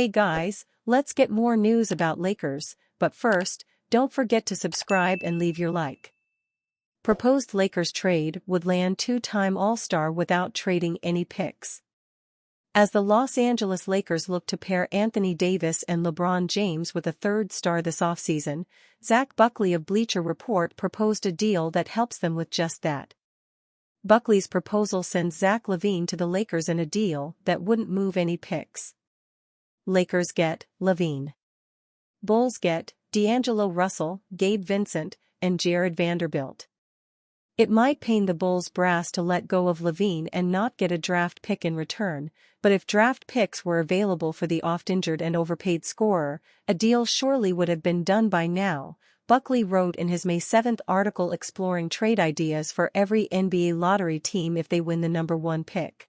Hey guys, let's get more news about Lakers, but first, don't forget to subscribe and leave your like. Proposed Lakers trade would land two-time All-Star without trading any picks. As the Los Angeles Lakers look to pair Anthony Davis and LeBron James with a third star this offseason, Zach Buckley of Bleacher Report proposed a deal that helps them with just that. Buckley's proposal sends Zach LaVine to the Lakers in a deal that wouldn't move any picks. Lakers get LaVine. Bulls get D'Angelo Russell, Gabe Vincent, and Jared Vanderbilt. It might pain the Bulls brass to let go of LaVine and not get a draft pick in return, but if draft picks were available for the oft-injured and overpaid scorer, a deal surely would have been done by now, Buckley wrote in his May 7 article exploring trade ideas for every NBA lottery team if they win the number 1 pick.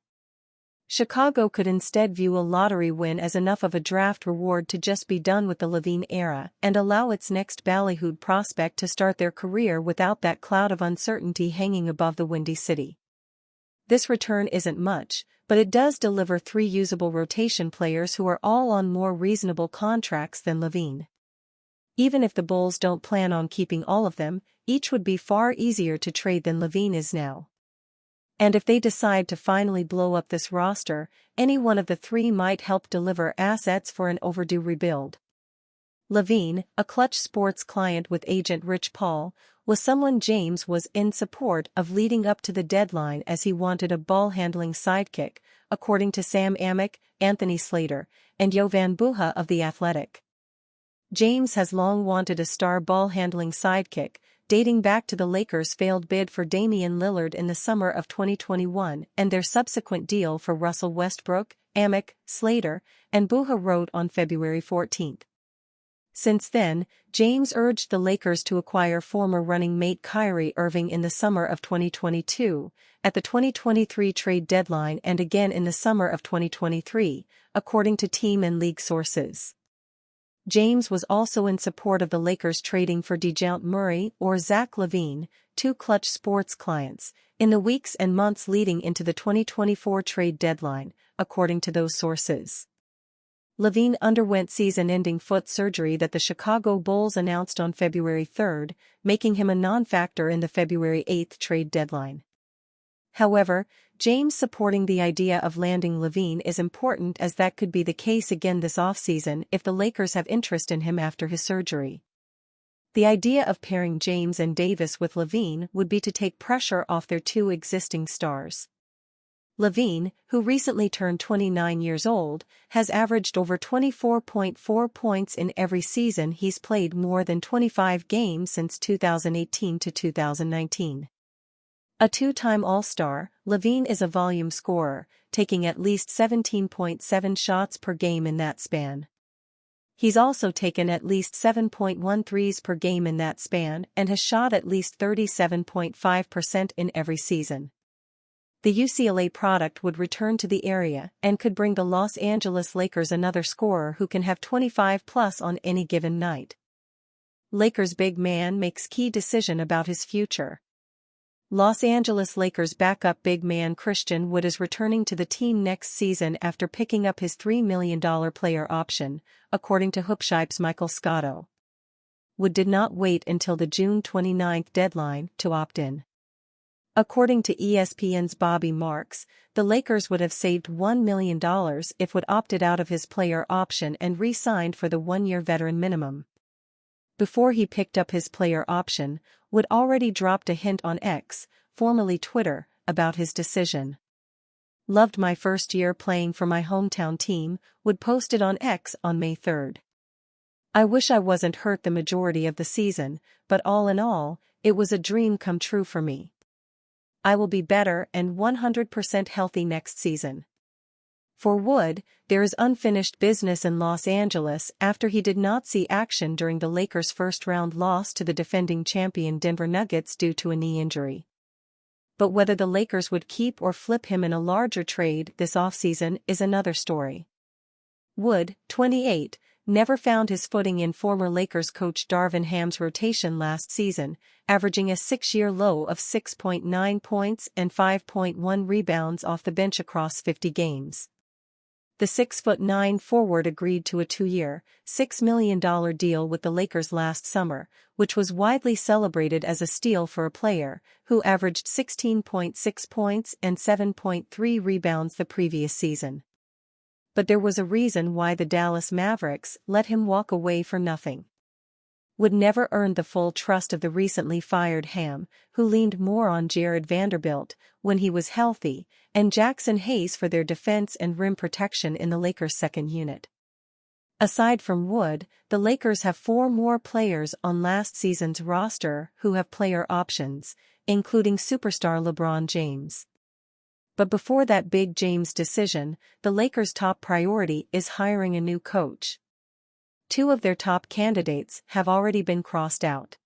Chicago could instead view a lottery win as enough of a draft reward to just be done with the LaVine era and allow its next ballyhooed prospect to start their career without that cloud of uncertainty hanging above the Windy City. This return isn't much, but it does deliver 3 usable rotation players who are all on more reasonable contracts than LaVine. Even if the Bulls don't plan on keeping all of them, each would be far easier to trade than LaVine is now. And if they decide to finally blow up this roster, any one of the 3 might help deliver assets for an overdue rebuild. LaVine, a Clutch Sports client with agent Rich Paul, was someone James was in support of leading up to the deadline as he wanted a ball-handling sidekick, according to Sam Amick, Anthony Slater, and Jovan Buha of The Athletic. James has long wanted a star ball-handling sidekick, dating back to the Lakers' failed bid for Damian Lillard in the summer of 2021 and their subsequent deal for Russell Westbrook, Amick, Slater, and Buha wrote on February 14. Since then, James urged the Lakers to acquire former running mate Kyrie Irving in the summer of 2022, at the 2023 trade deadline and again in the summer of 2023, according to team and league sources. James was also in support of the Lakers trading for DeJounte Murray or Zach LaVine, 2 Clutch Sports clients, in the weeks and months leading into the 2024 trade deadline, according to those sources. LaVine underwent season-ending foot surgery that the Chicago Bulls announced on February 3, making him a non-factor in the February 8 trade deadline. However, James supporting the idea of landing LaVine is important as that could be the case again this offseason if the Lakers have interest in him after his surgery. The idea of pairing James and Davis with LaVine would be to take pressure off their 2 existing stars. LaVine, who recently turned 29 years old, has averaged over 24.4 points in every season he's played more than 25 games since 2018 to 2019. A 2-time All-Star, LaVine is a volume scorer, taking at least 17.7 shots per game in that span. He's also taken at least 7.1 threes per game in that span and has shot at least 37.5% in every season. The UCLA product would return to the area and could bring the Los Angeles Lakers another scorer who can have 25+ on any given night. Lakers big man makes key decision about his future. Los Angeles Lakers backup big man Christian Wood is returning to the team next season after picking up his $3 million player option, according to Hoopshype's Michael Scotto. Wood did not wait until the June 29 deadline to opt in. According to ESPN's Bobby Marks, the Lakers would have saved $1 million if Wood opted out of his player option and re-signed for the 1-year veteran minimum. Before he picked up his player option, Wood already dropped a hint on X, formerly Twitter, about his decision. "Loved my first year playing for my hometown team," Wood posted on X on May 3. "I wish I wasn't hurt the majority of the season, but all in all, it was a dream come true for me. I will be better and 100% healthy next season." For Wood, there is unfinished business in Los Angeles after he did not see action during the Lakers' first-round loss to the defending champion Denver Nuggets due to a knee injury. But whether the Lakers would keep or flip him in a larger trade this offseason is another story. Wood, 28, never found his footing in former Lakers coach Darvin Ham's rotation last season, averaging a 6-year low of 6.9 points and 5.1 rebounds off the bench across 50 games. The 6'9" forward agreed to a 2-year, $6 million deal with the Lakers last summer, which was widely celebrated as a steal for a player who averaged 16.6 points and 7.3 rebounds the previous season. But there was a reason why the Dallas Mavericks let him walk away for nothing. Would never earn the full trust of the recently fired Ham, who leaned more on Jared Vanderbilt when he was healthy, and Jackson Hayes for their defense and rim protection in the Lakers' second unit. Aside from Wood, the Lakers have 4 more players on last season's roster who have player options, including superstar LeBron James. But before that big James decision, the Lakers' top priority is hiring a new coach. 2 of their top candidates have already been crossed out.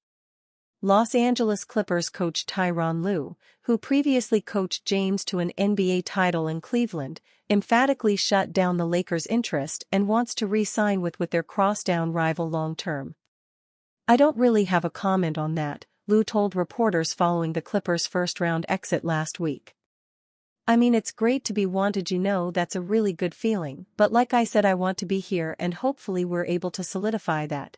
Los Angeles Clippers coach Tyronn Lue, who previously coached James to an NBA title in Cleveland, emphatically shut down the Lakers' interest and wants to re-sign with their crosstown rival long-term. "I don't really have a comment on that," Lue told reporters following the Clippers' first-round exit last week. "I mean, it's great to be wanted, that's a really good feeling, but like I said, I want to be here and hopefully we're able to solidify that."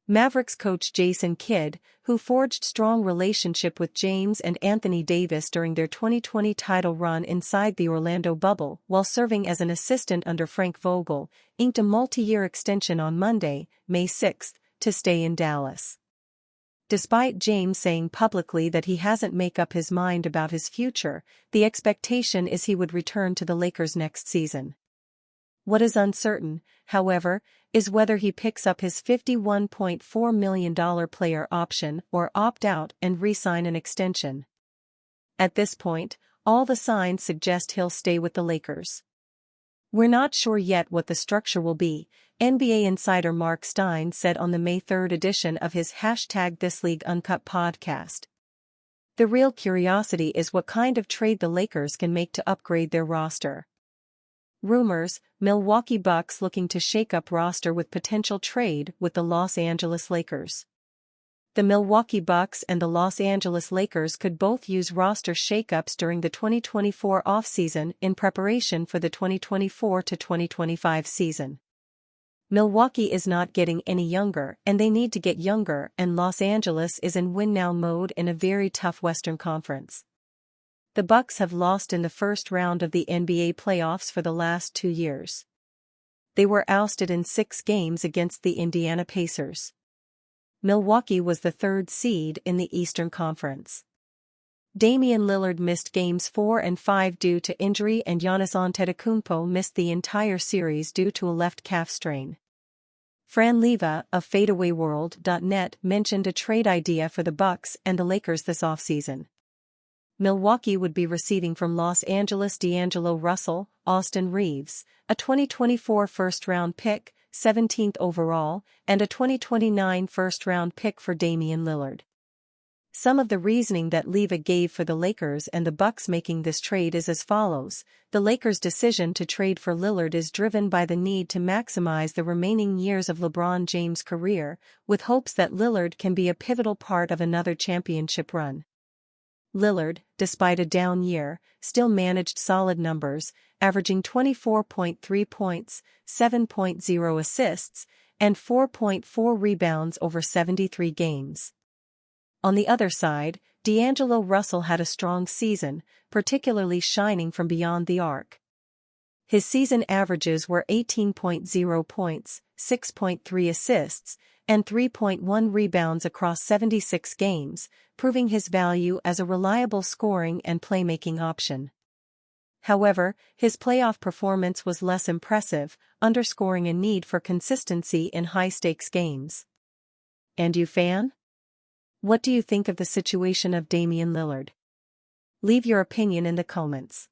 Mavericks coach Jason Kidd, who forged strong relationship with James and Anthony Davis during their 2020 title run inside the Orlando bubble while serving as an assistant under Frank Vogel, inked a multi-year extension on Monday, May 6, to stay in Dallas. Despite James saying publicly that he hasn't made up his mind about his future, the expectation is he would return to the Lakers next season. What is uncertain, however, is whether he picks up his $51.4 million player option or opt out and re-sign an extension. At this point, all the signs suggest he'll stay with the Lakers. "We're not sure yet what the structure will be," NBA insider Mark Stein said on the May 3 edition of his #ThisLeagueUncut podcast. "The real curiosity is what kind of trade the Lakers can make to upgrade their roster." Rumors: Milwaukee Bucks looking to shake up roster with potential trade with the Los Angeles Lakers. The Milwaukee Bucks and the Los Angeles Lakers could both use roster shakeups during the 2024 offseason in preparation for the 2024-2025 season. Milwaukee is not getting any younger and they need to get younger, and Los Angeles is in win-now mode in a very tough Western Conference. The Bucks have lost in the first round of the NBA playoffs for the last 2 years. They were ousted in 6 games against the Indiana Pacers. Milwaukee was the 3rd seed in the Eastern Conference. Damian Lillard missed games 4 and 5 due to injury, and Giannis Antetokounmpo missed the entire series due to a left calf strain. Fran Leva of FadeawayWorld.net mentioned a trade idea for the Bucks and the Lakers this offseason. Milwaukee would be receiving from Los Angeles D'Angelo Russell, Austin Reeves, a 2024 first-round pick, 17th overall, and a 2029 first-round pick for Damian Lillard. Some of the reasoning that Leva gave for the Lakers and the Bucks making this trade is as follows: the Lakers' decision to trade for Lillard is driven by the need to maximize the remaining years of LeBron James' career, with hopes that Lillard can be a pivotal part of another championship run. Lillard, despite a down year, still managed solid numbers, averaging 24.3 points, 7.0 assists, and 4.4 rebounds over 73 games. On the other side, D'Angelo Russell had a strong season, particularly shining from beyond the arc. His season averages were 18.0 points, 6.3 assists, and 3.1 rebounds across 76 games, proving his value as a reliable scoring and playmaking option. However, his playoff performance was less impressive, underscoring a need for consistency in high-stakes games. And you, fan? What do you think of the situation of Damian Lillard? Leave your opinion in the comments.